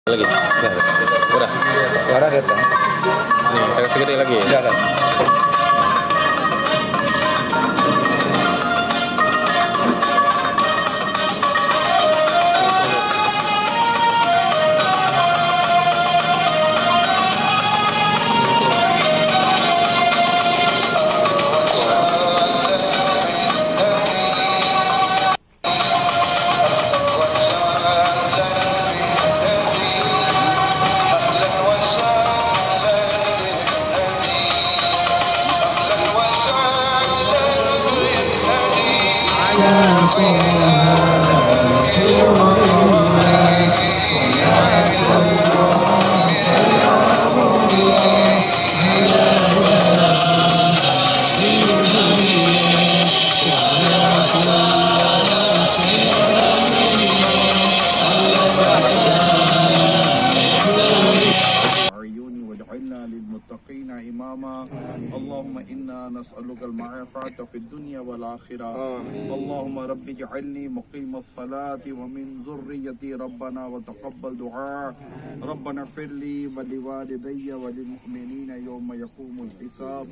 Lagi. Udah. Suara datang. Nih, agak segede lagi. Jalan. واجعلنا للمتقين إماما اللهم إنا نسألك المعافاة في الدنيا والآخرة اللهم رب اجعلني مقيم الصلاة ومن ذريتي ربنا وتقبل دعاء ربنا اغفر لي ولوالدي وللمؤمنين يوم يقوم الحساب.